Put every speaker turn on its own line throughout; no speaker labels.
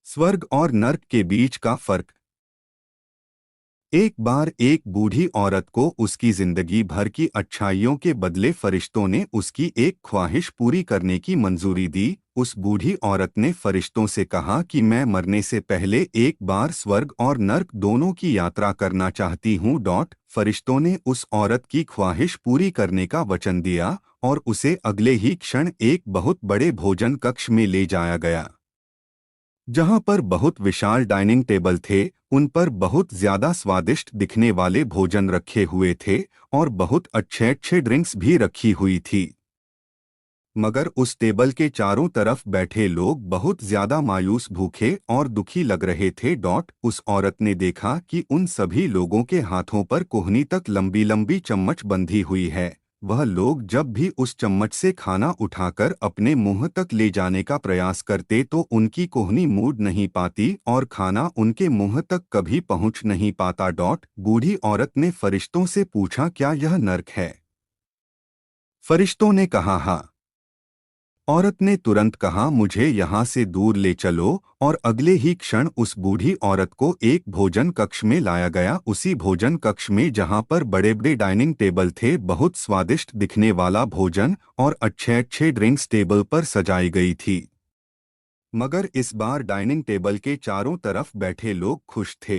स्वर्ग और नर्क के बीच का फर्क। एक बार एक बूढ़ी औरत को उसकी जिंदगी भर की अच्छाइयों के बदले फरिश्तों ने उसकी एक ख्वाहिश पूरी करने की मंजूरी दी। उस बूढ़ी औरत ने फरिश्तों से कहा कि मैं मरने से पहले एक बार स्वर्ग और नर्क दोनों की यात्रा करना चाहती हूँ। फरिश्तों ने उस औरत की ख्वाहिश पूरी करने का वचन दिया और उसे अगले ही क्षण एक बहुत बड़े भोजन कक्ष में ले जाया गया, जहां पर बहुत विशाल डाइनिंग टेबल थे। उन पर बहुत ज्यादा स्वादिष्ट दिखने वाले भोजन रखे हुए थे और बहुत अच्छे अच्छे ड्रिंक्स भी रखी हुई थी। मगर उस टेबल के चारों तरफ बैठे लोग बहुत ज्यादा मायूस, भूखे और दुखी लग रहे थे। उस औरत ने देखा कि उन सभी लोगों के हाथों पर कोहनी तक लंबी लंबी चम्मच बंधी हुई है। वह लोग जब भी उस चम्मच से खाना उठाकर अपने मुंह तक ले जाने का प्रयास करते तो उनकी कोहनी मूड नहीं पाती और खाना उनके मुंह तक कभी पहुंच नहीं पाता। बूढ़ी औरत ने फरिश्तों से पूछा, क्या यह नर्क है? फरिश्तों ने कहा, हाँ। औरत ने तुरंत कहा, मुझे यहाँ से दूर ले चलो, और अगले ही क्षण उस बूढ़ी औरत को एक भोजन कक्ष में लाया गया। उसी भोजन कक्ष में जहाँ पर बड़े बड़े डाइनिंग टेबल थे, बहुत स्वादिष्ट दिखने वाला भोजन और अच्छे अच्छे ड्रिंक्स टेबल पर सजाई गई थी। मगर इस बार डाइनिंग टेबल के चारों तरफ बैठे लोग खुश थे,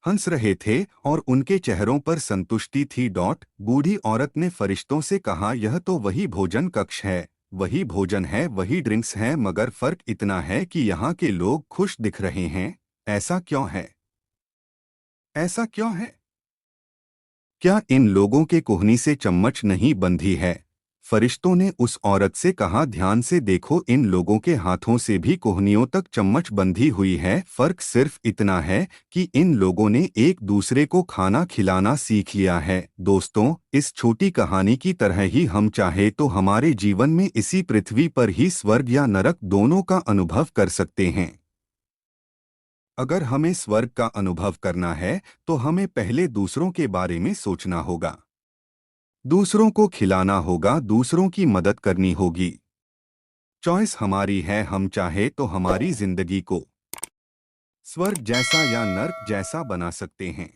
हंस रहे थे और उनके चेहरों पर संतुष्टि थी। बूढ़ी औरत ने फरिश्तों से कहा, यह तो वही भोजन कक्ष है, वही भोजन है, वही ड्रिंक्स हैं, मगर फर्क इतना है कि यहाँ के लोग खुश दिख रहे हैं। ऐसा क्यों है? ऐसा क्यों है? क्या इन लोगों के कोहनी से चम्मच नहीं बंधी है? फरिश्तों ने उस औरत से कहा, ध्यान से देखो, इन लोगों के हाथों से भी कोहनियों तक चम्मच बंधी हुई है। फर्क सिर्फ इतना है कि इन लोगों ने एक दूसरे को खाना खिलाना सीख लिया है। दोस्तों, इस छोटी कहानी की तरह ही हम चाहे तो हमारे जीवन में इसी पृथ्वी पर ही स्वर्ग या नरक दोनों का अनुभव कर सकते हैं। अगर हमें स्वर्ग का अनुभव करना है तो हमें पहले दूसरों के बारे में सोचना होगा, दूसरों को खिलाना होगा, दूसरों की मदद करनी होगी। चॉइस हमारी है, हम चाहे तो हमारी जिंदगी को स्वर्ग जैसा या नर्क जैसा बना सकते हैं।